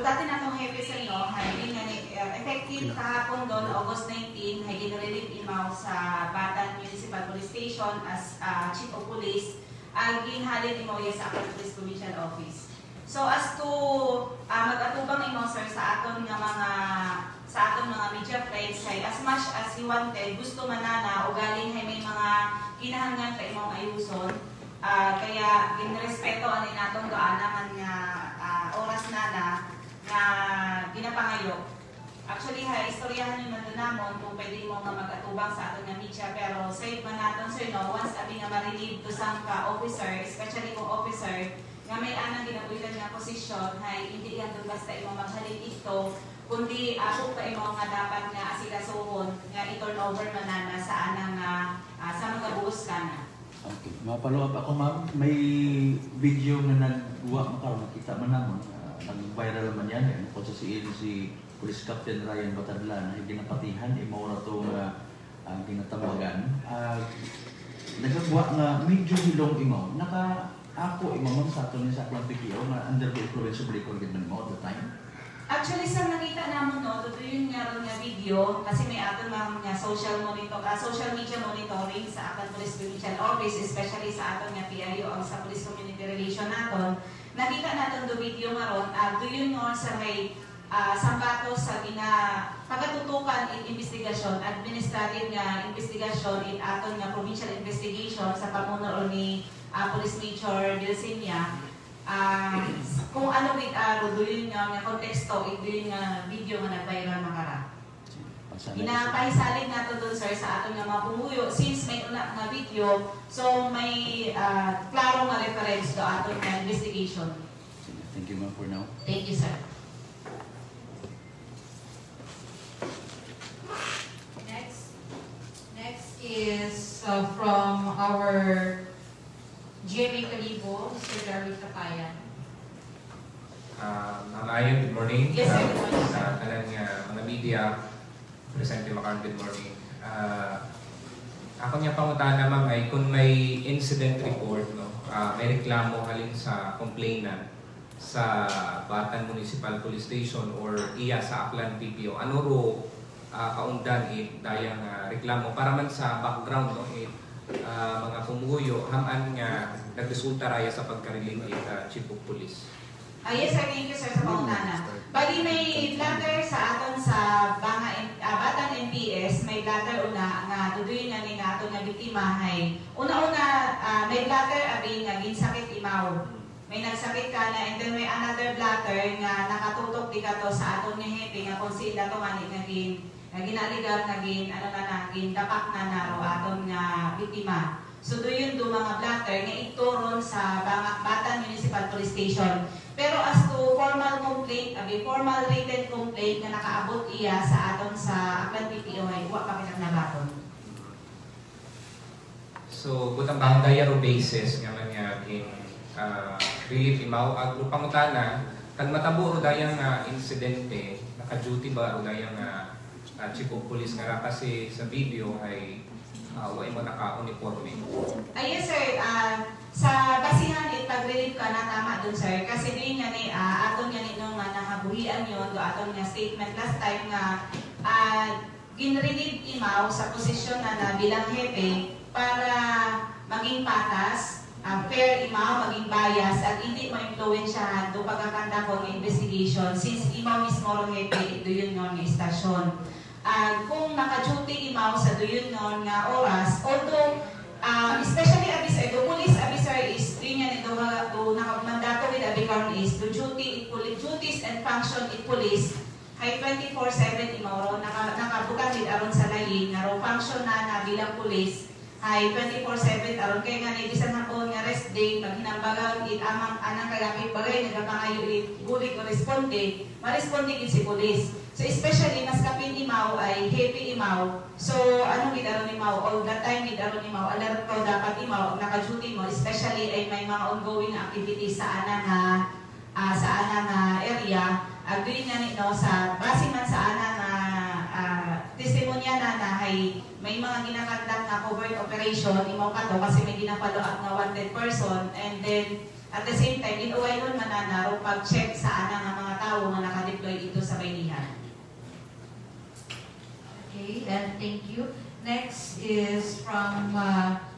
dati na itong hepe sa inyo, effective kahapon doon, August 19, ay ginrelieve imaw sa Batan Municipal Police Station as Chief of Police, ang ginhalin imaw sa Aklan Police Provincial Office. So as to mag-atubang imaw sir sa aton mga media friends, ay as much as he wanted, gusto manana o galing ay may mga kinahanglan pa imong ayuson, kaya ginrespeto ani naton doan naman nga oras na ginapangayo. Actually, istoryahan nyo man namon kung pwede mo nga mag-atubang sa aton nga media, pero safe man naton sir, no? Once abi nga ma-relieve to some officer, especially kung officer, nga may anang ginabuhilan nga posisyon, hay hindi yan doon basta imo maghalin ito, kundi ako pa imo nga dapat nga asikasuhon, nga i-turnover manana sa anang sa mga buhos ka na. Okay. Mapalo up ako ma'am, may video na nagwa makaroon, nakita man naman, nag-viral man yan, kung sa si Police Captain Ryan Batadlan, na ginapatihan, imaw na itong ginatawagan. Nagagawa nga medyo hilong imaw, ako imaw sa ito ni sa Aklan PPO na under the influence of liquor given mo at the time. Actually, sa nakita naman, no, totoo yun nga rin nga video, kasi may aton mga social media monitoring sa aton Police Provincial Office, especially sa aton nga PIO o sa Police Community Relation naton. Nakita natin do video nga ron, do yun nga sa may sampatos sa pagkatutukan in investigasyon, administrative nga investigasyon in aton nga provincial investigation sa pamuno ni Police Major Dilsinia. Kung ano with do yun nga konteksto, do yun nga video nga nag-viral makara. Ginapahisalig nato doon sir sa aton nga mga pumuyo, since may una nga video, so may klaro nga reference do aton nga investigation. Thank you ma'am for now. Thank you sir. Next is from our GMA Kalibo, Mr. Darwin Kapayan. Ma'am Ayon, good morning. Yes, sir. Good morning. Sa kanan nga mga media, Presidente Macaron, good morning. Ako niya pangutana ma'am ay kung may incident report, no, may reklamo halin sa complainant sa Batan Municipal Police Station or iya sa Aklan PPO, ano ro kaundan dayang reklamo para man sa background, no, mga pumuyo haman nga nagresulta raya sa pagka-relieve Chief of Police. Yes sir, thank you sir sa paunana. Bali may blatter sa aton sa Batan NPS, may blatter una nga tuduy nga ni aton nga biktima hay una-una may blatter abi nga ginsakit imaw. May nagsakit ka na, and then may another blatter nga nakatutok di ka to sa aton nga hepe nga kung sila to manit nga ginaligar nga dapak na naro aton nga biktima. So do yun do mga blatter nga ituron sa Batan Municipal Police Station. Pero as to formal complaint, formal written complaint nga nakaabot iya sa aton sa Aklan PPO ay wa pa pinagnabaton. So butang bang diary basis nga man nga relief imaw ag pangutana kag matabo ro dayang insidente, naka-duty ba ro dayang Chief of Police nga kasi sa video ay way mo naka-uniforme. Yes sir, sa basihan pag-relieve ka na tama dun sir, kasi din nga ni aton nga nung nakabuhian yun do aton nga statement last time nga ginrelieve imaw sa posisyon na bilang hepe para maging patas, fair imaw, maging bias at hindi ma-influensyahan do pagkakanda ko ng investigation since imaw mismo ro hepe do yun nga istasyon. Kung naka-duty imaw sa doon noon nga oras, although especially the police officer is doing yan ito nakamandato with abikaron is the duties and function in police ay 24/7 imaw ro nakabukat with aron sa layin nga ro function na bilang police ay 24/7 aron kay nga bisan hapon nga rest day maghinambagan amang anang kagapit bagay nagapangayo gulik o responde ma-responde gid si police. So especially mas kapin imaw ay happy imaw. So ano gid aron imaw all the time gid aron imaw alert ko dapat imaw naka-duty mo especially ay may mga ongoing activities sa anang area. Agree nga ni no sa base man sa anang testimonya na ay may mga ginakandak na covert operation imaw ka to kasi may ginapalo up na wanted person and then At the same time, inuway nun mananaro pag-check sa anang ang mga tao nga nakadeploy dito sa bayanihan. Okay, and thank you. Next is from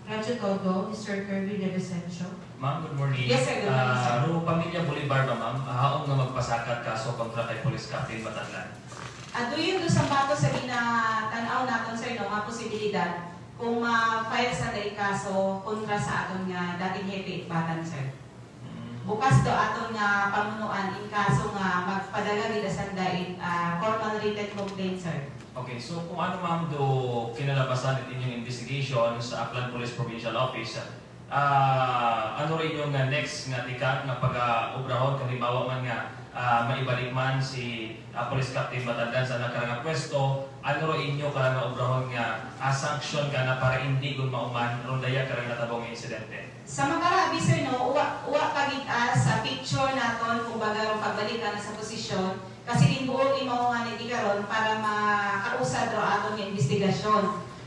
Radyo Todo, Mr. Kirby De Vicencio. Ma'am, good morning. Yes, sir. Good morning, sir. Ro Pamilya Bolivar ba, ma'am? Haong nga magpasakat kaso kontra kay Police Captain Batanlan. At doon doon sa bato sa tanaw natin sir, no, nga posibilidad kung ma-file sa day kaso kontra sa aton nga dating hepe batan sir. Bukas do aton nga pamunuan in kaso nga magpadala gid sa daig formal written complaint sir. Okay, so kung ano ma'am do kinalabasan at inyong investigation sa Aklan Police Provincial Office, ano rin yung next nga tikat nga pag-obrahon halimbawa man nga maibalik man si Police Captain Batanlan sa nakarang pwesto, ano rin inyo karang obrahon nga sanction ka na para hindi gud mauman ron daya karang natabong insidente? Sa mga sir no, uwa pagit sa picture naton kung baga ron pagbalik ka na sa posisyon kasi dinbuog imo nga ni karon para makausad ro aton nga investigasyon.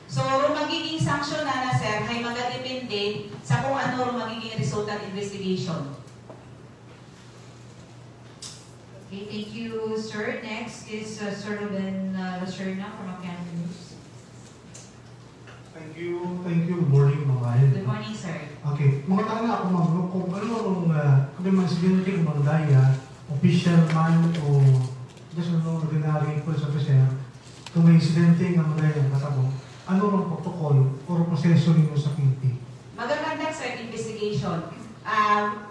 So, magiging sanction na sir, ay magadepende sa kung ano magiging resultant investigation. Okay, thank you, sir. Next is Sir Ruben Lacerna from Academy News. Thank you. Good morning, mga Good morning, sir. Okay, mga tanga ako, ma'am, kung ano kung may mga siginti kung mga daya, official man o just ordinary police officer, kung may insidente nga mga daya kasabong, ano ang protocol o proseso ninyo sa PNP? Magagandak sir investigation.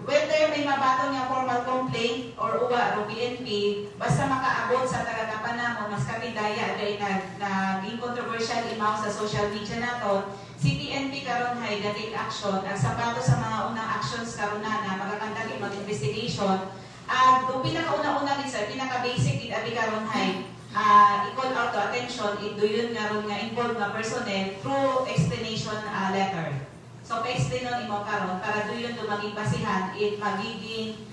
Whether may mabato niya formal complaint or uwa o PNP, basta makaabot sa tagakapanamon, mas kapidaya ay naging controversial imaw sa social media naton, si PNP karon hay take action at sapato sa mga unang actions karon na magagandak imong investigation. Kung pinakauna-una din sir, pinaka-basic din abi karon hay i-call out to attention ito yun nga ron nga involved na personnel through explanation letter. So, pa-explain nun imo karon para doon yun maging basihan it magiging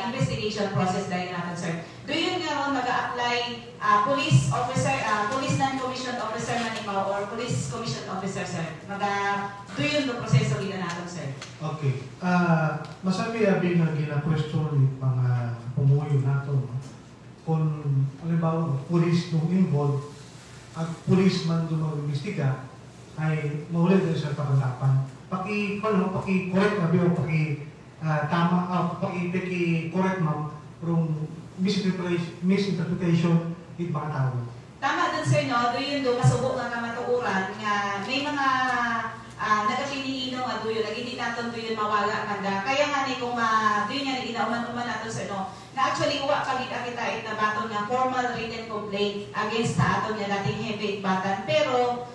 investigation process dahil natin, sir. Doon yun nga ron mag-a-apply police officer, police non-commissioned officer man imo or police commissioned officer, sir. Doon yun yung proseso gina natin, sir. Okay. Masabi abi nga gina-question yung mga pumuyo nato, no? Kung halimbawa police nung involved at police man doon mag-imbestiga ay mahuli din sa pagkakapan. Paki-correct na biyo, paki-correct ma'am from misinterpretation with mga tao. Tama dun, sir, no? Doon yun kasubok nga kamatuuran nga may mga nagapiniino nga doon yun, hindi natin doon yun mawala kanda. Kaya nga ni kung doon yan, inauman-uman natin, sir, no? Na actually, uwa pagkita na baton nga formal written complaint against sa aton nga dating heavy batan. Pero,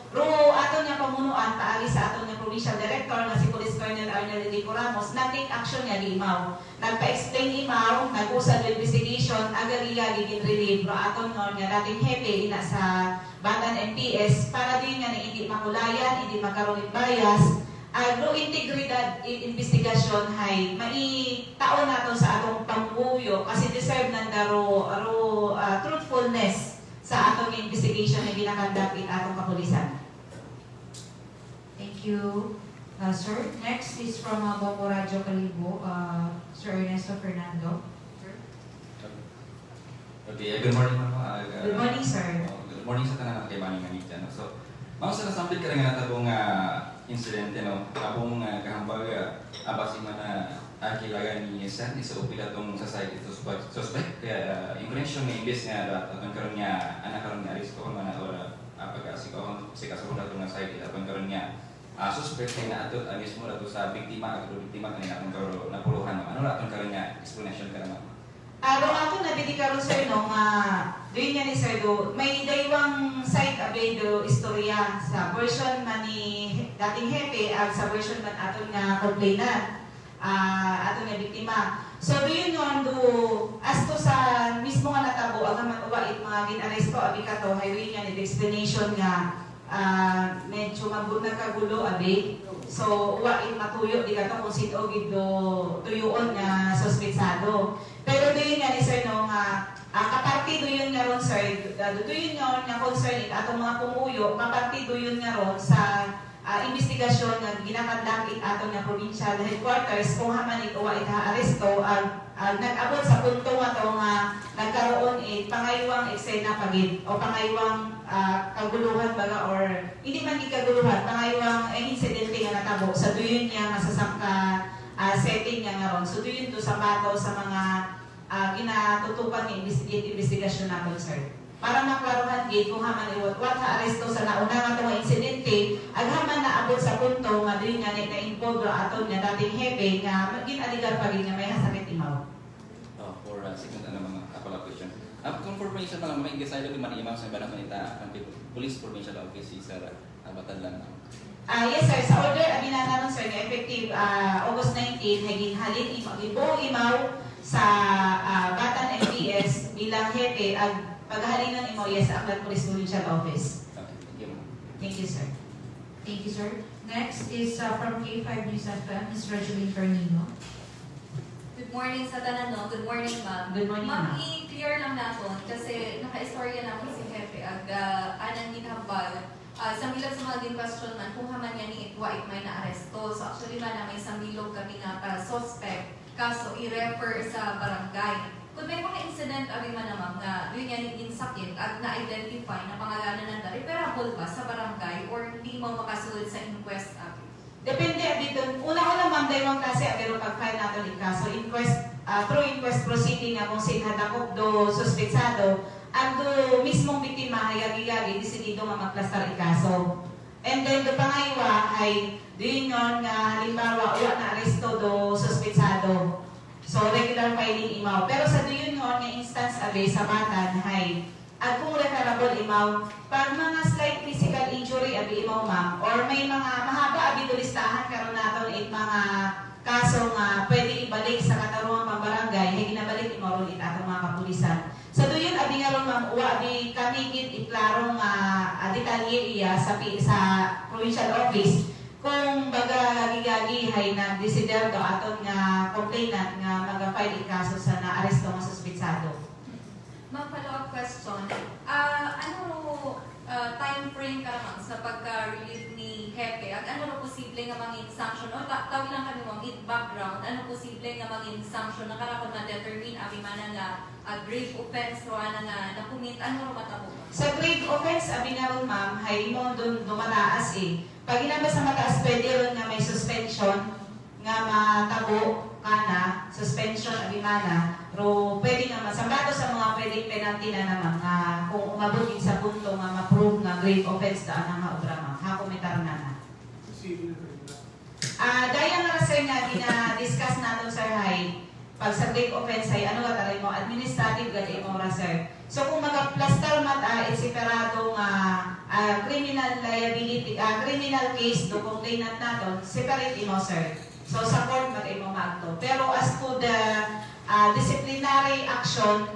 aton nga pamunuan, paagi sa aton nga provincial director nga si Police Colonel Arnel Edico Ramos, na-take action nga limaw. Nagpa-explain imaw, nag-usad yung investigation, agariya, giging relief, aton nga dating heavy ina sa Batan MPS, para din nga hindi makulayan, hindi magkaroon ng bias, no integridad in investigasyon hay mai-taon nato sa atong pambuyo kasi deserve ng truthfulness sa atong investigation na ginakandak in atong kapulisan. Thank you, sir. Next is from Bongo Radyo Kalibo, Sir Ernesto Fernando. Sir? Okay, good morning, ma'am. Good morning, sir. Good morning sa tanan ng kaibaning nga nito. No? So, ma'am, sa nasambit ka rin nga natabong insidente, no? Abong kahambag, abasi man na kilaga ni Sen, isa upila itong society to suspect. Kaya, yung connection nga imbes nga atong karon nga, anak karon nga aris ko man or pagkasikasuro na itong society, atong karon nga suspect na atot, mismo na sa biktima, at biktima kanina atong karon napuluhan. Ano na atong karon nga explanation ka naman? Aro ako nabili karon sir no nga doon nga ni sir do may daywang site abay do istorya sa version man ni dating hepe ag sa version man aton nga complainant aton nga biktima. So doon nga do as to sa mismo nga natabo ag man uwa it mga ginaresto abi kato hay doon nga ni explanation nga medyo nagkagulo abi. So uwa it matuyo di kato kung sino gid do tuyoon nga suspetsado. Pero doon nga ni sir no nga kaparti doon nga ron sir doon nga concern it atong mga pumuyo kaparti doon nga ron sa investigasyon nga ginakandak aton nga provincial headquarters kung haman ituwa ita-aresto nag-abot sa punto nga to nga nagkaroon pangaywang eksena pagid o pangaywang kaguluhan baga or hindi man kaguluhan, pangaywang insidente nga natabo sa duyon niya nga sasangka setting niya nga ron. So duyon to sa bato sa mga ginatutupan ni investigasyon naton, sir. Para maklaruhan gid kung haman iwat aresto sa nauna nga itong insidente, aghaman na abot sa punto nga doon nga na-involve aton nga dating hepe nga ginaligar pa rin nga may hasakit imaw. For second mga couple question. Confirmation lang may decide ko man imaw sa banang manita ang Police Provincial Office sa Batanlan. Yes sir, sa order abina naman sir nga effective August 19 higin halin imaw sa Batan MPS bilang hepe paghalingan imo yes sa Aklan Police Provincial Office. Okay, Thank you, sir. Thank you, sir. Next is from K5 News FM, Ms. Regeline Carnino. Good morning sa tanan, no? Good morning, ma'am. Good morning, Ma'am, ma'am. i-clear lang natin kasi naka-istorya naman si Hepe anang ginhambal. Sa bilang sa mga question man, kung haman yan ni Itwa may na-aresto. So actually man na may sambilog kami nga suspect kaso i-refer sa barangay. Kung may mga incident, abi man naman nga doon yan insakit at na-identify na pangalanan ng referable ba sa barangay or hindi mo makasunod sa inquest, abi? Depende dito. Una-una ma'am, daywang klase pero pag-file natin yung kaso, through inquest proceeding nga kung sinadakop do suspetsado, ang do mismong biktima hayagi-yagi, desidido nga magplastar yung kaso. And then do pangaywa ay doon yun nga halimbawa uwa na aresto do suspetsado. So, regular filing imaw. Pero sa doon nga instance abe sa Batan, hay, at kung referable imaw, pag mga slight physical injury abi imaw ma'am, or may mga mahaba abi listahan karon naton mga kaso nga pwede ibalik sa katarungan pang barangay, hay ginabalik imaw ron atong mga kapulisan. Sa doon abi nga ron ma'am, uwa abi kami gid iklarong detalye iya sa provincial office. Kung baga gagi-gagi hay nag-desider do aton nga complainant nga mag-file kaso sa na-aresto nga suspetsado. Ma'am, follow-up question. Time frame ka naman sa pagka-relieve ni Hepe? At ano posible nga mangin sanction? O tawag lang kami mong background, ano posible nga mangin sanction na karakot na determine abi man nga grave offense o nga na-commit, ano matabo? Sa grave offense, abi nga ron ma'am, hay mo doon dumataas Pag inabas sa mataas, pwede ron nga may suspension nga matabo kana, suspension abi mana, ro pwede nga masambato sa mga pwedeng penalty na naman nga kung umabot sa punto nga ma-prove nga grave offense daan nga obra ma'am, hakumitar na. Daya nga sir nga gina-discuss natin sir hay, pag sa grave offense ay ano ka taray mo, administrative gadi mo ra sir. So kung mag-plastar mat separado nga criminal liability, criminal case do complainant naton, separate imo sir. So sa court mag-imo maagto. Pero as to the disciplinary action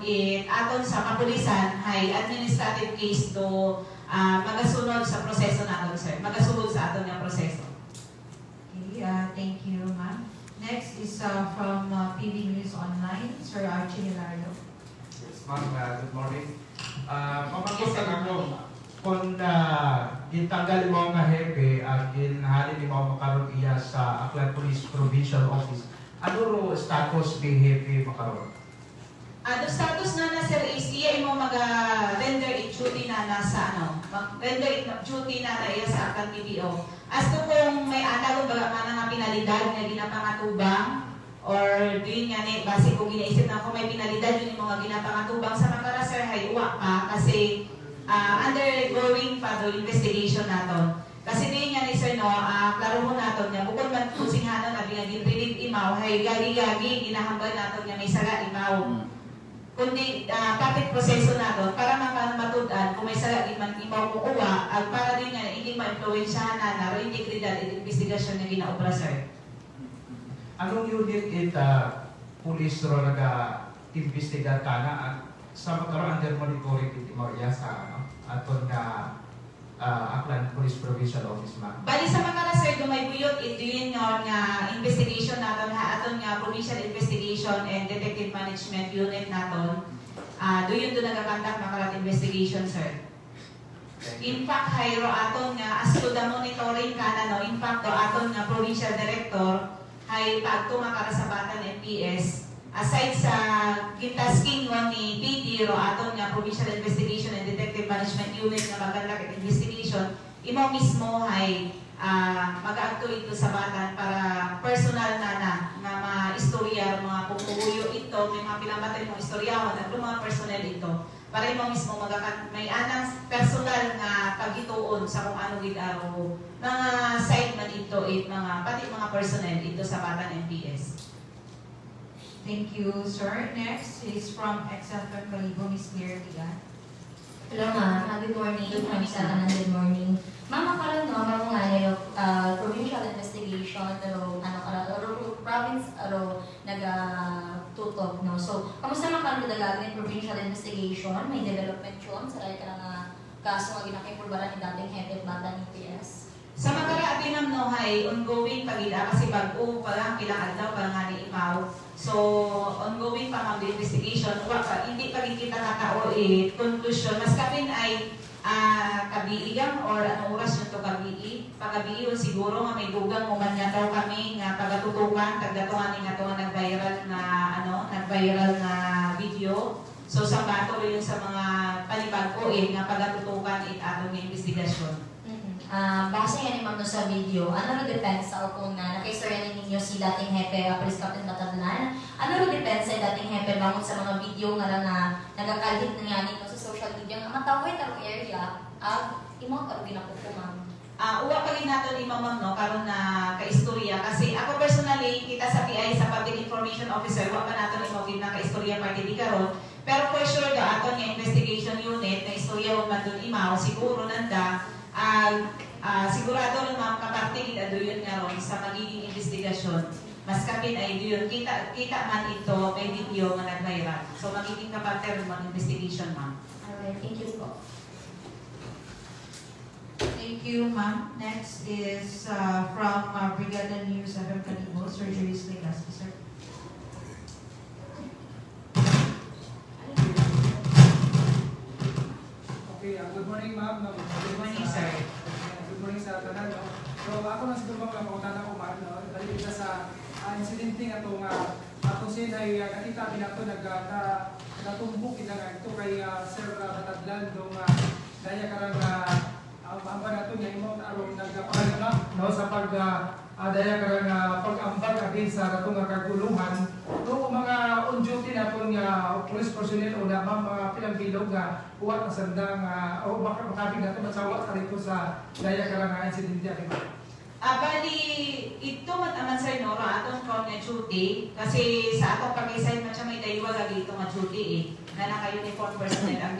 aton sa kapulisan hay administrative case do magasunod sa proseso naton sir. Magasunod sa aton nga proseso. Okay, thank you, ma'am. Next is from PB News Online, Sir Archie Hilario. Yes, ma'am. Good morning. Mapagutan ako kung gitanggal mo nga hepe at ginhalin mo makaroon iya sa Aklan Police Provincial Office. Ano ro status ni hepe makaroon? The status na sir is iya imo mag-render duty na nasa render duty na iya sa Aklan PPO. As to kung may analo baga man nga pinalidad nga ginapangatubang or din nga ni base kung ginaisip na kung may pinalidad yun yung mga ginapangatubang sa mga sir hay uwa pa kasi undergoing pa do investigation naton. Kasi din nga ni sir no, klaro mo naton nga bukod man kusinghanan na binagin relief imaw hay gagi-gagi ginahambal naton nga may sala imaw. Kundi kapit proseso naton para matud-an kung may sala man imaw mo uwa para din nga hindi ma-influensyahan na ro integridad at investigasyon nga ginaobra sir. Anong unit police ro naga-investigar ka na at sa magkaroon under monitoring dito mo iya sa aton nga Aklan Police Provincial Office ma'am? Bali sa mga sir, may buyot ito yun nga investigation natin aton nga Provincial Investigation and Detective Management Unit natin. Doon nagakandak makarat investigation sir. In fact, hayro aton nga as to the monitoring kana no, in fact, aton nga provincial director hay pagto makarasabatan MPS aside sa gitasking ni PD ro aton nga Provincial Investigation and Detective Management Unit nga magandang investigation, imo mismo hay mag-agto ito sa batan para personal na ma-istorya mga pumuyo ito, may mga pinamatay mong istoryawan at mga personnel ito para imo mismo may anang personal nga pagituon sa kung ano gidaro mga side man ito pati mga personnel ito sa batan MPS. Thank you, sir. Next is from XFM Kalibo, Ms. Claire Ligan. Hello ma'am, good morning. Good morning sa kanan, good morning. Ma'am, karon no, ma'am nga ngayon, provincial investigation, pero province, nag-tutok, no? So, kamusta man karon nagagawin provincial investigation? May development yun, sa ka nga kaso nga ginakipulbaran ni dating hepe at bata ni PS. Sa magkarabi ng nohay, ongoing pagila kasi bago pa lang kailangan daw pa nga ni Imaw. So, ongoing pa ang investigation. Hindi pa rin kita nakao conclusion. Mas kapin ay kabiigang or anong oras yun ito kabii. Pagabiiyon siguro nga may dugang uman nga daw kami nga pagatutukan, kagdatuhan nga ito nag-viral na video. So, sa bato yun sa mga palibag ko nga pagatutukan atong investigasyon. Base nga ni ma'am no sa video, ano ro depensa o kung nakaistorya ninyo si dating hepe, Police Captain Batadlan, ano ro depensa dating hepe bangon sa mga video nga lang na nagakalhit na nga nito sa social media nga matawid ang area, imo karon ginapuko ma'am. Uwa pa rin nato ni ma'am no, karon na kaistorya kasi ako personally, kita sa PI sa Public Information Officer, uwa pa nato ni mo na kaistorya parte di karon. Pero for sure do aton nga investigation unit na istorya o man dun imaw, siguro nanda sigurado rin mga kaparte doon nga ron sa magiging investigasyon. Mas kapit ay doon, kita man ito, may video nga nag-viral. So magiging kaparte rin mga investigation, ma'am. Alright, thank you po. Thank you, ma'am. Next is from Brigada News FM Kalibo, Sir Julius Legaspi, sir. Okay, good morning ma'am. Good morning, sir. Good morning sa tanan. No? So ako na siguro mga kautana ko ma'am, no? Dahil ito sa incidente nga ito nga ako sin ay nakita binato natumbok kita nga ito kay Sir Batadlan dong daya karang amba nato nga imo aron nagpaano na no sa pag daya karang pag-ambag agin sa natong kaguluhan no mga on duty nato nga police personnel o na mga pinangbilog nga uwat na sandang o makabig nato masawa sa rito sa daya karang incident akin. Bali, ito mataman sa inyo, atong count na duty, kasi sa atong pag-isay man siya may daywa lagi ito nga duty na naka-uniform personnel ang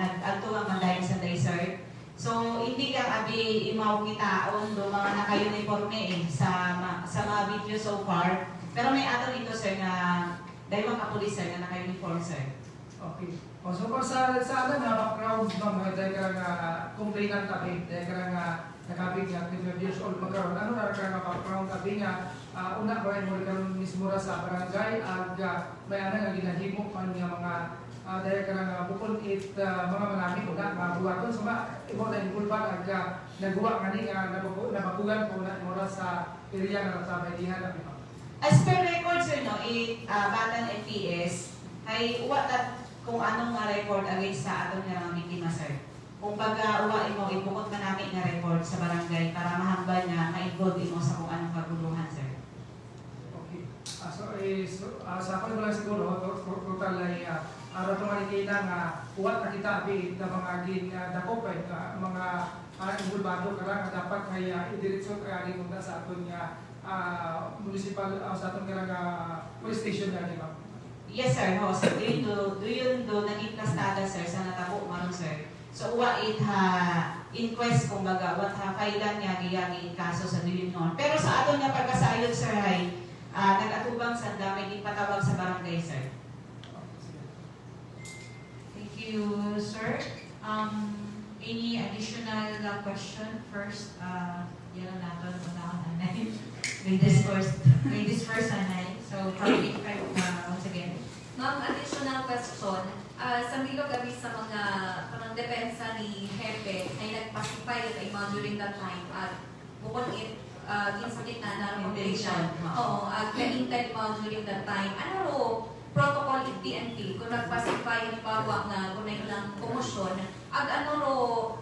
nag-agtuwang mandahin sa day, sir. So, hindi lang abi imaw kitaon do mga naka-uniforme sa mga video so far. Pero may ato ito, sir, na dahil mga kapulis, sir, na naka-uniform, sir. Okay. So, kung sa background ng dahil karang complainant kami, dahil karang nakabig nga 12 years old magkaroon. Ano na karang background kami nga una ko ay mo karon mismo ra sa barangay ag may ana nga ginahimo man nga mga dahil karang bukod mga manami una nga buhaton sa imo na involved ag nagawa ngani nga nabakugan ko na mo ra sa area nga sa baydihan kami. As per record, sir, no, Batan FPS ay uwat kung anong nga record against sa atong nga mga biktima, sir. Kung uwain mo, ibukot man namin nga record sa barangay para mahambal nga ma-involve mo sa kung anong kaguluhan, sir. Okay. Sa ako lang siguro, total ay araw itong malikita nga uwat na kita abi na mga dakopay mga involvado karang dapat may idiretso kaya rin muna sa aton nga municipal sa aton nga police station nga di ba? Yes, sir. Ho, so, doon naging plastada, sir, sa natabo maron, sir. So, uwait inquest, kumbaga, what kailan nga giyagi kaso sa dilim noon. Pero sa aton nga pagkasayod, sir, ay nag-atubang sa dami, ipatawag sa barangay, sir. Thank you, sir. Any additional question? First, yan ang natin, may discourse, anay. So, probably once again. No, Ma'am, additional question. Sa bilog gabi sa mga kanang depensa ni Hepe ay nagpasipay kay mga during that time at bukod ginsakit na operation. Oo, kainted mga during that time. Ano ro protocol in PNP kung nagpasipay halimbawa nga kung may ilang komosyon ag ano ro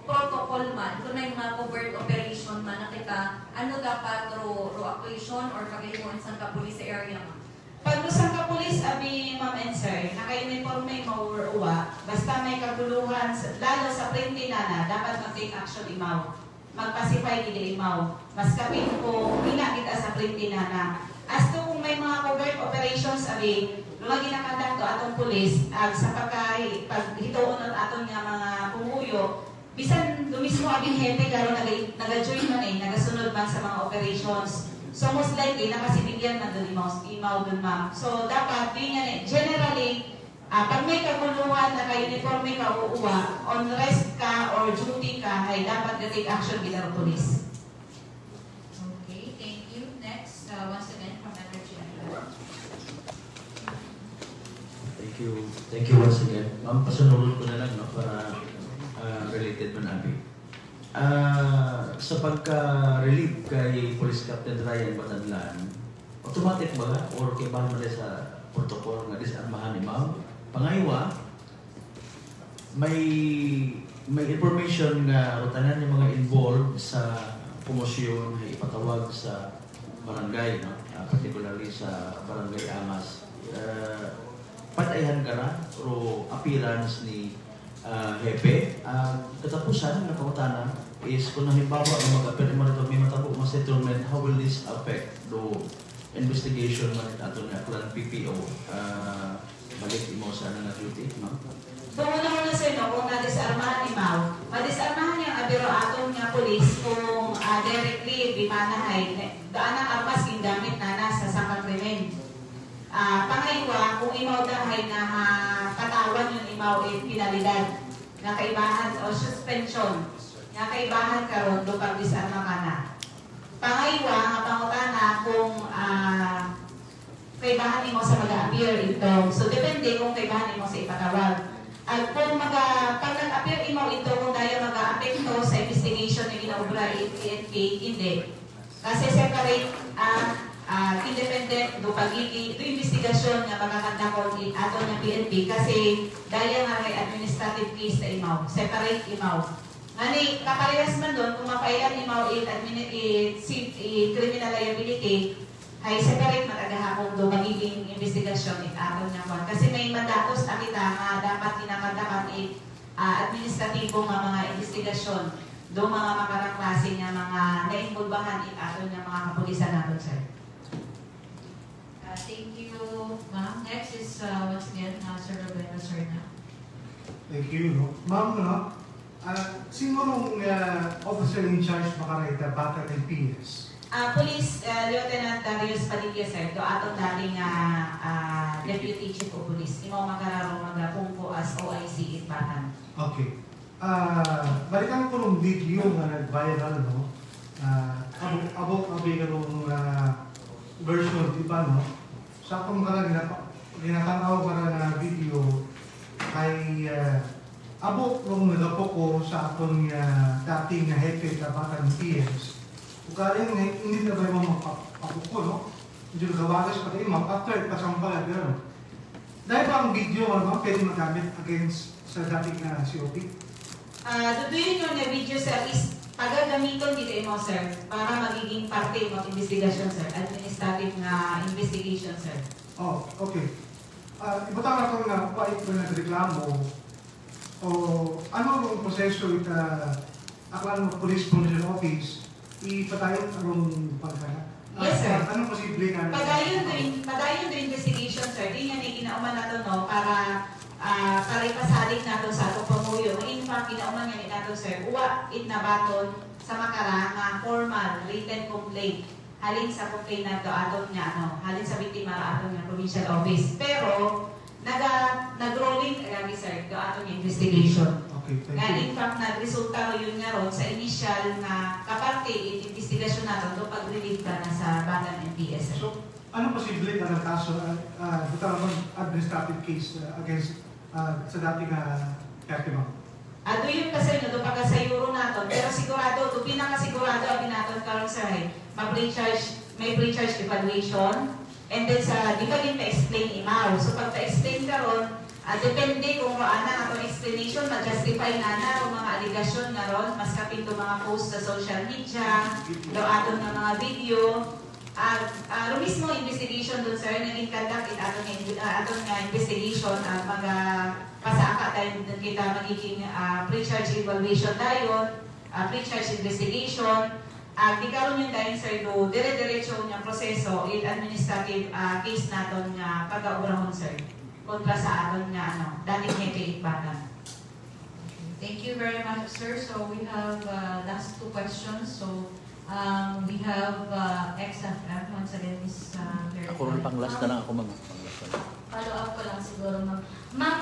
protocol man kung may mga covert operation man nakita ano dapat ro operation or pagayuan sa kapulis sa area man? Pag lusang ka pulis, abi ma'am and sir, naka-uniforme mauwa, basta may kaguluhan, lalo sa printing na dapat mag-take action imaw. Magpasify gid imaw. Mas kapit ko, kita sa printing na. As to kung may mga covert operations, abi, lumagi na kandak to atong pulis, sa paghitoon at atong nga mga pumuyo, bisan lumismo abing hepe, karo nag-join man nagasunod man sa mga operations. So most likely, nakasibigyan na doon imaw doon ma'am. So dapat, yun yan generally, pag may kaguluhan, naka-uniforme ka uuwa, on rest ka or duty ka, ay dapat na-take action bilang police. Okay, thank you. Next, once again, from Energy. Thank you once again. Ma'am, pasunod ko na lang para related man abi. Sa pagka-relieve kay Police Captain Ryan Batadlan, automatic ba or kibahan mo sa protocol nga disarmahan ni ma'am? Pangaywa, may information nga rutanan yung mga involved sa komosyon ay ipatawag sa barangay, no? Particularly sa barangay Amas. Patayhan ka na o appearance ni Hepe. Katapusan ng pangutana is kung halimbawa ang mag-appear mo nito may matabo mga settlement, how will this affect the investigation man ito na kung PPO balik mo sa na duty, ma'am? So una sir, kung na-disarmahan ni Mau, ma-disarmahan yung abiro atong nga police kung directly di manahay daan ang armas gingamit na nasa sakang krimen. Pangaywa, kung imaw dahay na katawan yung imaw penalidad na kaibahan o suspension nga kaibahan karon do pag disarma ka na. Pangaywa nga pangutana kung kaibahan mo sa mag-appear ito. So depende kung kaibahan mo sa ipatawag. At kung pag nag-appear mo ito kung dahil mag-apekto sa investigation na ginaubra PNP, hindi. Kasi separate independent do pagiging do investigasyon nga magkakandakon ato ng PNP kasi dahil nga may administrative case na imaw, separate imaw. Ngani, kaparehas man doon, kung mapailan imaw criminal liability, ay separate matagahapong do magiging investigasyon ato niya kwan. Kasi may mandatos na kita nga dapat kinakandakan administratibo nga mga investigasyon do mga makarang klase nga mga nainvolbahan ato niya mga kapulisan natin, sir. Thank you, ma'am. Next is once again, Sir Roberto Serna. Thank you. No? Ma'am, no? Sino nung officer in charge makarita bata ng PS? Police Lieutenant Darius Padilla, sir. Do atong dating Deputy Chief of Police. Imo makararo magapungko as OIC in Batan. Okay. Balikan ko nung video nga nag-viral, no? Abok-abi ka nung version, di ba, no? Sa akong ginatanaw ka na video kay abok nung nagapo ko sa akong dating na hepe kapatan ng PS. Kung galing hindi na ba yung mapapuko, no? Hindi na gawagas pa rin, after pasampal, gano'n. Dahil ba ang video, ano, pwede magamit against sa dating na COP? Duduyin nyo na video, sir, is pagagamiton dito mo, sir, para magiging parte ng investigation, sir. Administrative na investigation, sir. Oh, okay. Ibutang na itong pait ko na reklamo o ano ang proseso aklan ng Police Provincial Office ipatayon anong pagkana? Yes, sir. Anong posible nga? Padayon do investigation, sir. Di nga ni ginauman nato, no, para ipasalig nato sa atong pamuyo. In fact, ginauman nga ni nato, sir. Uwa, itnabaton sa makara nga formal written complaint. Halin sa complaint nato aton niya, halin sa biktima aton niya provincial office. Pero, nag-rolling kagabi, sir, do aton yung investigation. Okay, thank Nga, you. in fact, nag-resulta yun nga ron sa initial na kaparte investigasyon nato do pag-relieve ka na sa Batan NPS. So, ano posible na ng kaso, administrative case against sa dating Hepe, ma'am? Ato yun kasi no, doon pagka sa euro natin, pero sigurado, doon pinakasigurado ang natin karon sa may pre-charge evaluation, and then sa, di ba din pa-explain imaw. So pag pa-explain karon, depende kung ano ang explanation, ma-justify na ang mga aligasyon na ron, mas kapito mga post sa social media, daw aton ng mga video. Mismo investigation doon sir, naging conduct aton nga investigation at mga pasaka tayo doon kita magiging pre-charge evaluation tayo, pre-charge investigation. Di karon yung dahil sir do, dire-diretso niyang proseso, administrative case naton nga pag-aurahon sir, kontra sa aton nga dating Hepe Ikbanan. Thank you very much, sir. So we have last two questions. So we have XFM. Once again, Ms. Ako rin pang-last na lang ako, ma'am. Follow up ko lang siguro, ma'am. Ma'am,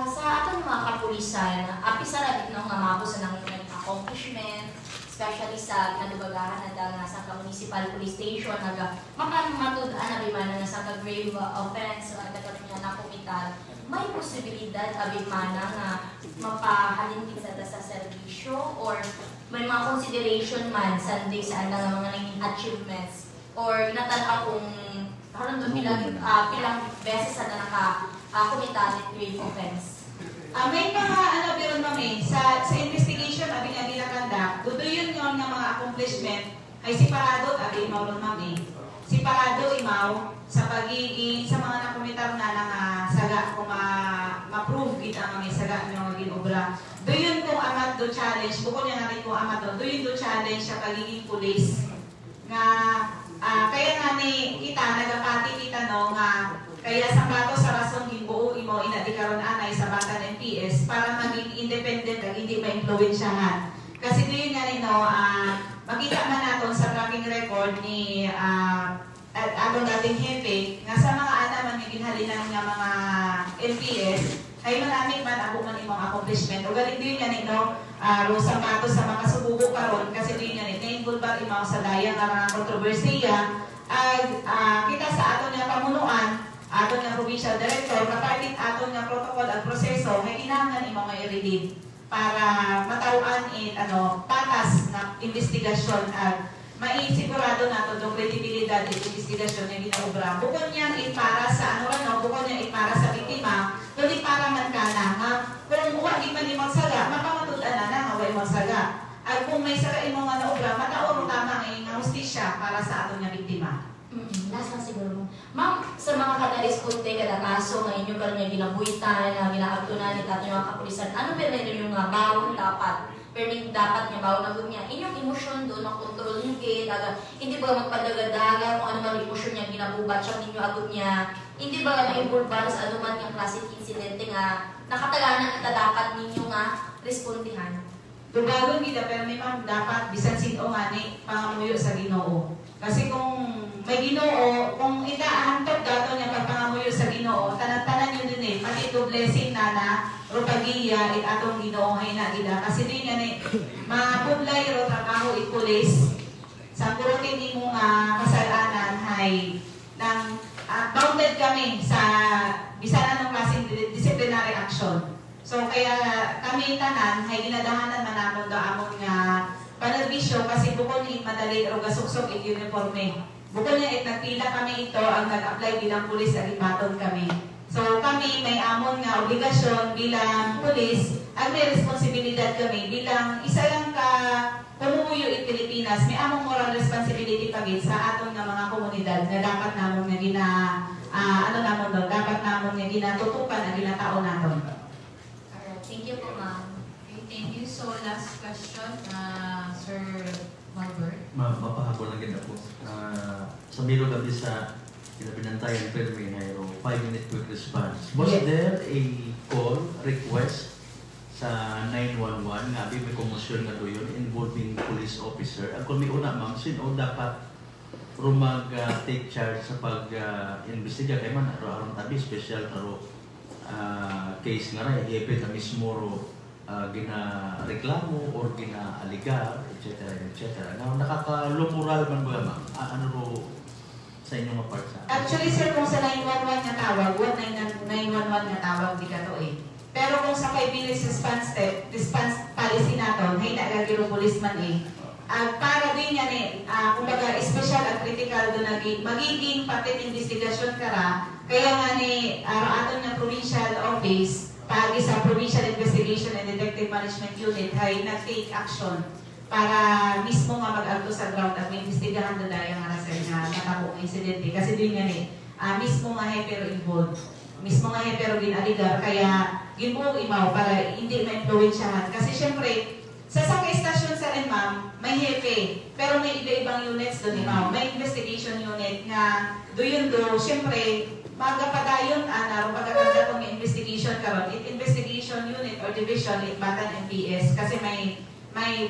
sa ating mga kapulisan, apisara din nung namako sa nangyayang accomplishment, especially sa nadubagahan na sa municipal police station, mapamatudaan na bimana na sa grave offense, katulad na kumital, may posibilidad abimana na mapahalintid sa servisyo or may mga consideration man sa mga naging achievements or inatan akong haron doon pilang beses na naka-committed grave offense. May mga biron mami sa investigation abi nga ginakanda, yun yung mga accomplishment ay separado abi imaw ron mami. Separado imaw sa pagiging sa mga nakomitar na saga kung ma-prove kita nga may saga nga ginobra. Doon kung amat do challenge, bukod niya natin kung amat do challenge sa pagiging police nga kaya nga ni kita nagapati kita nga kaya sa bato sa rason ginbuo imo ina di karon anay sa bata ng MPS para maging independent at hindi ma-influensyahan. Kasi doon nga ni makita man naton sa tracking record ni atong dating Hepe nga sa mga man nga ginhalinan nga mga MPS ay marami man ako man imong accomplishment. O galing din yan sa bato sa makasubugo karon kasi din yan na-involve ba imaw sa dayang nga mga kontrobersiya kita sa aton nga pamunuan, aton nga provincial director, kapalit aton nga protocol at proseso ay kinahanglan imong i-relieve para matawaan patas na investigasyon at maisigurado nato yung credibilidad at investigasyon na ginaobra. Bukod niyan para sa bukod niyan para sa biktima, kundi para man ka na kung wagi man imong saga, mapamatudan na nga way imong saga. At kung may saga imong naobra, mataon tama nga hustisya para sa aton nga biktima. Last lang siguro. Ma'am, sa mga kadaliskunte kada kaso nga inyo karon nga ginabuhitan, nga ginaagtunan ni ating mga kapulisan, ano ba rin yung bawon dapat? Pero dapat niya bawon na gud niya. Inyong emosyon doon ang control niyo kay hindi ba magpadagadagan kung ano man emosyon niya ginabubat siya ninyo agud niya. Hindi ba ma-involve sa ano man yung klaseng insidente nga nakataganan ita dapat ninyo nga respondihan. Dugagon gid pero may dapat bisan sino nga ni pangamuyo sa Ginoo. Kasi kung may Ginoo, kung itaahantot dato niya pagpangamuyo sa Ginoo, tanan-tanan yun din pati ito blessing na rupagiya atong Ginoo hay na gida. Kasi din nga ni mapublay ro trabaho pulis sa kurutin imo nga kasalanan hay nang bounded kami sa bisan anong klaseng disciplinary action. So kaya kami tanan hay ginadahanan man namon do amon nga panerbisyo kasi bukod ni madali o gasuksok in uniforme. Bukod niya nagpila kami ito ang nag-apply bilang pulis at ibaton kami. So kami may amon nga obligasyon bilang pulis at may responsibilidad kami bilang isa lang ka pamumuyo in Pilipinas, may among moral responsibility pagit sa aton nga mga komunidad na dapat namon nga dapat namon nga ginatutukan at ginatao naton. Alright, thank you po ma'am. Okay, thank you. So last question, Sir Malbert. Ma'am, mapahabol na ganda po. Sa Milo gabi sa pinabinantayan permi na 5-minute quick response. Was there a call, request sa 911 nga may komosyon nga doon involving police officer? Kung may una ma'am, sino dapat take charge sa pag-investiga kay man aron tabi special taro case nga rin, Hepe na mismo gina-reklamo or gina-aligar, etc. Nakaka-low moral man ba ma'am? sa inyong mga part sa Actually, sir, kung sa 911 nga tawag, 911 nga tawag, di ka to eh. Pero kung sa 5 minutes response policy nato, hay nagagiro policeman eh. Para din yan eh, kumbaga, special at critical doon magiging patit investigasyon kara. Kaya nga ni, aton nga provincial office, pagi sa Provincial Investigation and Detective Management Unit, ay nag-take action para mismo nga mag-agto sa ground at may-investigahan doon dahil nga nasa nga natabong insidente. Kasi doon nga ni, mismo nga pero involved. Mismo nga pero ginaligar, kaya ginbuong imaw para hindi ma-influensyahan. Kasi syempre, sa sakay station sa rin, ma'am, may hepe, pero may iba-ibang units doon, imaw. May investigation unit nga doon syempre, magapadayon na pagkakanda itong investigation karon, investigation unit or division it Batan MPS kasi may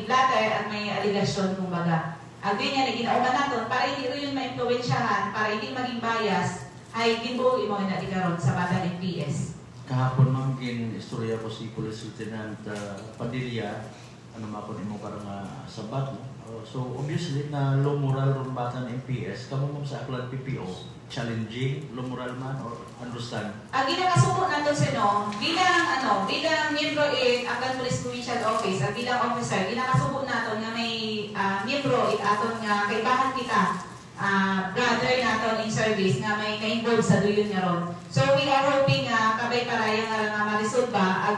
blatter at may aligasyon kumbaga. Doon yan, ginauman natin para hindi rin yun ma-influensyahan, para hindi maging bias, ay ginbuo imo na di karon sa Batan MPS. Kahapon ma'am, istorya ko si Police Lieutenant Padilla, ano mapon imo parang sabat mo. So obviously na low moral ron Batan MPS, kamo mo sa Aklan PPO, challenging, low moral man or understand? Ginakasuko natin sa bilang miyembro Aklan Police Provincial Office at bilang officer, ginakasuko natin nga may miyembro aton nga kaibahan kita, brother naton in service nga may ka-involved sa duyon nga ron. So we are hoping kabay paraya nga ma-resolve ba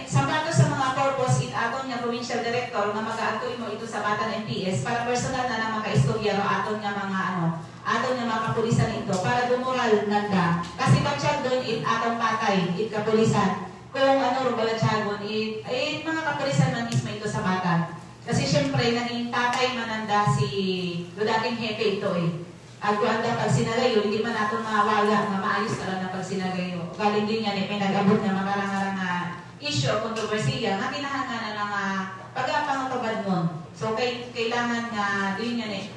sampato sa mga purpose aton nga provincial director nga mag-aadto imo ito sa Batan MPS para personal na maka-istorya ro aton nga mga aton nga mga kapulisan ito para dumoral nanda. Kasi batyag doon atong patay kapulisan. Kung ro balatyagon mga kapulisan man mismo ito sa Batan. Kasi syempre naging tatay mananda si dating hepe ito eh. Agwanda pag sinagayo, hindi man natin mawaga na maayos ka lang na pag sinagayo. Galing din yan, may nag-abot na makarang-karang issue o kontrobersiya nga kinahanganan ng pag-apangapagad nun. So, kailangan nga din yan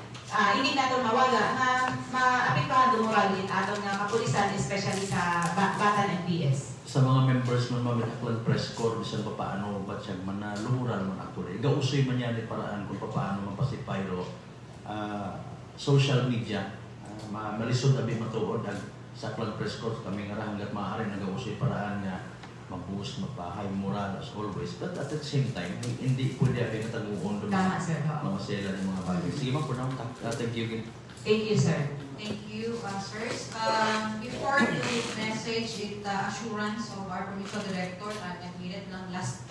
hindi natin mawaga na maapektuhan dumuralin aton nga kapulisan, especially sa Batan MPS. Sa mga members ng mga Aklan Press Corps, bisan pa paano ba siya man na lumuran man ako. Gausoy man yan ni paraan kung paano mapasipay ro social media, malisod abi matuod sa Aklan Press Corps kami nga hanggat maaari nag-uusay paraan nga mag-boost, magpa-high moral as always, but at the same time hindi pwede abi nga taguon doon Tama, sir. mga sela ng mga bagay. Sige ma'am, po na thank you again. Thank you, sir. Thank you, sirs. Before to message assurance of our provincial director, I needed ng last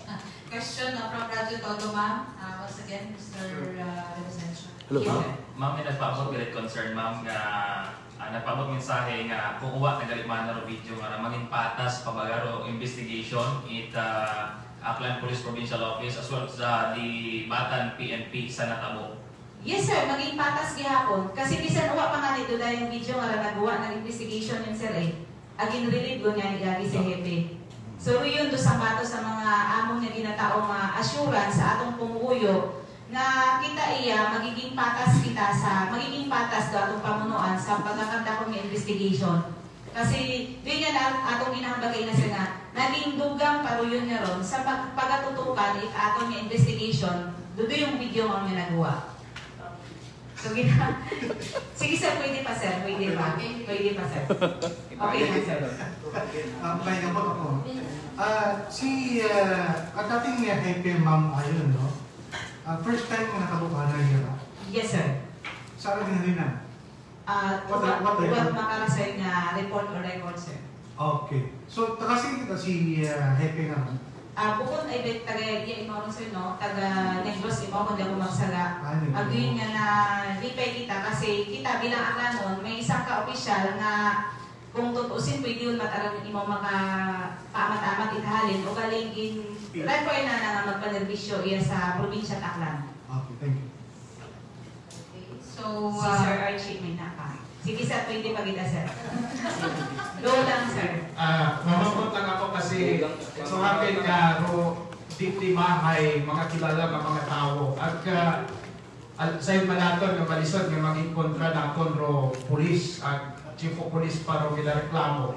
question from Radyo Todo, ma'am. Once again, Mr. Representative. Hello, Yes, ma'am. sir. Ma'am, may nagpaabot galit concern, ma'am, nga nagpaabot mensahe nga kung uwa na galit man na video nga maging patas pabagaro investigation Aklan Police Provincial Office as well as the Batan PNP sa Natabo. Yes, sir. Maging patas gihapon. Kasi bisan uwa pa nga nito dahil yung video nga nagawa ng investigation yung sir agin relieve ko niya ni Gagi si Hepe. So yun do sa bato sa mga among nga ginataong assurance sa atong pumuyo na kita magiging patas do atong pamunuan sa pagkakanda kong investigation. Kasi yun nga atong ginahambagay na siya nga naging dugang paruyon nga ron sa pagkatutukan atong investigation doon yung video ang ginagawa. So, sige sir, pwede pa sir, pwede pa. Pwede pa sir. Okay na sir. May naman ako. At ating hepe ma'am ayun, no? First time ko nakabuka na yun. Yes sir. Saan rin rin na? What makarasay nga report or record sir. Okay. So, kasi kita si hepe nga. Bukod ay taga imaron sir no, taga Negros imo kundi ako magsaga. Agin nga na lipay kita kasi kita bilang Aklanon may isang ka-opisyal nga kung tutusin pwede yun matalang imo maka-paamat-amat itahalin o galing in refer na nga magpanerbisyo iya sa probinsya Aklan. Okay, thank you. Okay, so, Si Sir Archie may naka. Sige sir, pwede pa kita sir. Go lang sir. Mamamot lang ako kasi so happy ka ro biktima ay mga kilala ng mga tao at sa manaton nga malisod nga maging kontra naton ro pulis at chief of police para reklamo.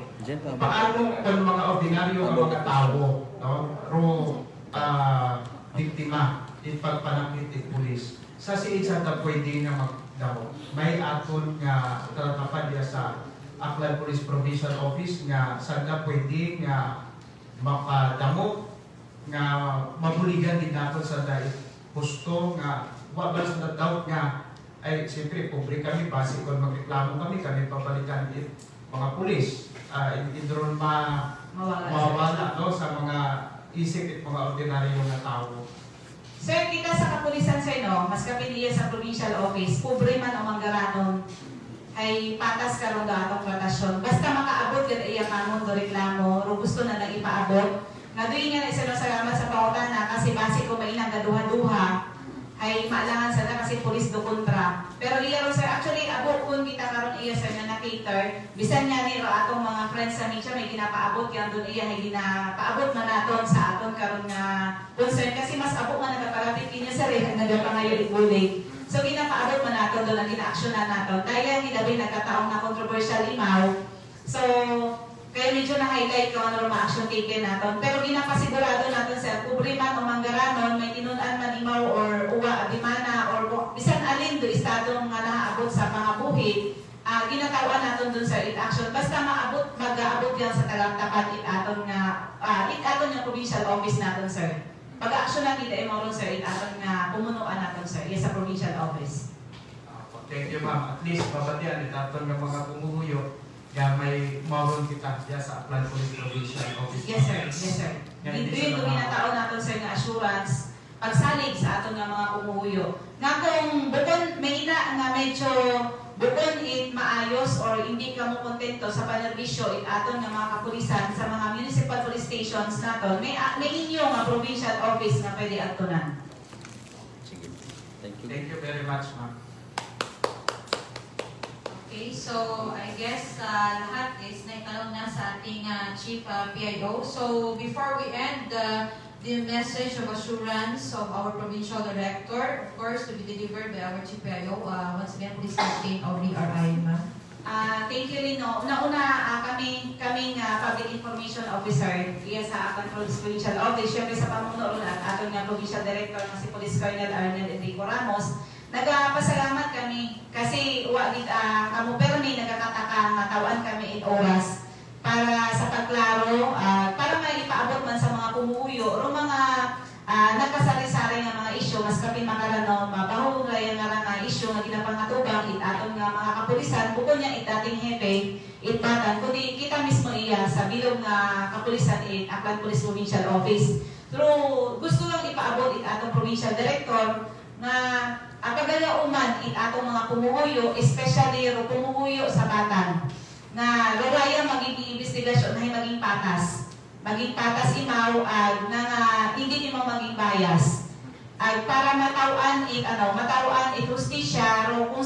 Paano kung mga ordinaryo nga mga tao no ro biktima in pagpanakit ng pulis sa siya ta pwede nga daw. May aton nga talatapan diya sa Aklan Police Provincial Office nga sada pwede nga makadamot nga mabuligan din nato sa dahil pusto nga wabal sa doubt nga ay siyempre pobre kami base kung magreklamo kami papalitan din mga pulis hindi doon mawawala no, sa mga isip at mga ordinaryo na tao. Sir, kita sa kapulisan sir, no, mas kapiliya sa provincial office, pobre man o manggaranon, ay patas karon atong tratasyon. Basta makaabot gid iya kamon do reklamo, ro gusto na lang ipaabot. Nga doy nga isa salamat sa pautan na kasi base ko mainang gaduha-duha ay maalangan sa na kasi pulis do kontra. Pero iya ro sir, actually abot kun kita karon iya sir na cater, bisan nga ni ro atong mga friends sa media may ginapaabot yan doon iya ay ginapaabot man naton sa aton karon nga concern kasi mas abot nga nagaparapit kinya sir nagapangayo igulig. So ginapaabot man naton doon ang gina-actionan naton. Dahil ang ginabi nagkataong na controversial imaw. So kaya medyo na-highlight kung ano ma-action taken natin. Pero ginapasigurado natin sa pobre man o manggaranon, may tinunan man imaw or uwa, adimana, or bisan alin do estado nga naaabot sa pangabuhi, ginatawan natin dun sa it-action. Basta maabot, mag-aabot yan sa talang-tapat it-aton nga, it-aton yung provincial office natin, sir. Pag-action natin, imaw ron, sir, it-aton nga pumunuan natin, sir, yes, sa provincial office. Thank you, ma'am. At least, babatian it-aton ng mga pumuhuyo kaya may mawon kita diya sa Aklan Police Provincial Office. Yes, sir. Yes, sir. Dito yung ginataon natin, sir, nga assurance, pagsalig sa aton nga mga pumuhuyo. Nga kung bukon, may ina nga medyo bukon it maayos or hindi ka mo kontento sa panerbisyo it aton nga mga kapulisan sa mga municipal police stations naton, may inyo nga provincial office nga pwede atunan. Sige. Thank you. Thank you very much, ma'am. Okay, so I guess lahat is naitanong na sa ating Chief PIO. So before we end the message of assurance of our Provincial Director, of course, to be delivered by our Chief PIO, once again, please Captain Aubrey R.I. ma'am. Thank you, Lino. Una-una, kaming Public Information Officer iya sa Aklan Police Provincial Office, syempre sa pamuno ron at atong nga Provincial Director ng si Police Colonel Arnel Enrico Ramos. Nagpasalamat kami kasi kamo permi nagkakataka nga tawan kami in oras para sa pagklaro para may ipaabot man sa mga pumuyo o mga nagkasari-sari nga mga isyu mas kapin makarano mabaho nga nga isyu nga ginapangatubang aton nga mga kapulisan bukod niya dating hepe itbatan kundi kita mismo iya sa bilog nga kapulisan Aklan Police Provincial Office. Pero gusto lang ipaabot atong Provincial Director nga pagayauman atong mga pumuhuyo, especially ro pumuhuyo sa batan nga raraya magiging investigasyon ay maging patas imaw na hindi nimo maging bias para matawan hustisya ro kung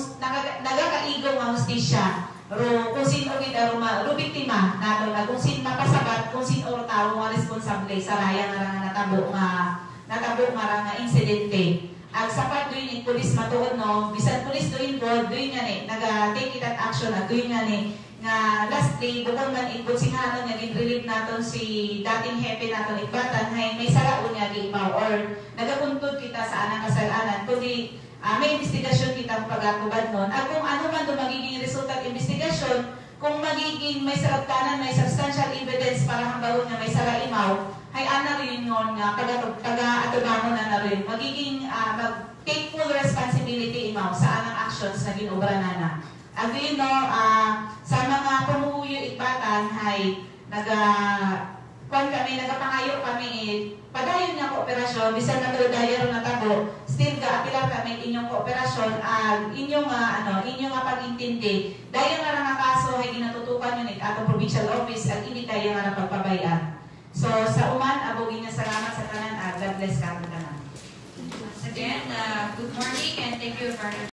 nagakaigo nga hustisya ro kung sino ro biktima nato na kung sino mapasabat kung sino tao nga responsable sa raya nga natabo nga insidente. Sapat doon yung police matuod no, bisan police doon involved, doon nga ni, nag-take it at action na doon nga ni, nga lastly, bukong man ikonsihano nga gin-relieve natin si dating hepe natin igbatan, may saraon nga giimaw or nagapuntod kita sa anang kasalanan, kundi may investigasyon kita pag-atubad nun. At kung ano man doon magiging resulta at investigasyon, kung magiging may saraptanan, may substantial evidence para hambawon nga may saraimaw, ay ana rin yun nga, taga-atubano na rin. Magiging, mag-take full responsibility imaw sa anang actions na ginobra na. At yun no, sa mga pumuhuyo ikbatan, ay nagapangayo kami, padayon nga kooperasyon, bisan na dayo na tabo, still ka-apilar kami inyong kooperasyon, inyong nga pag-intindi. Dahil nga nga kaso ay ginatutukan yun atong provincial office at hindi tayo nga napagpabayaan. So sa uman, abogin na salamat sa kanan at God bless ka. Once again, good morning and thank you for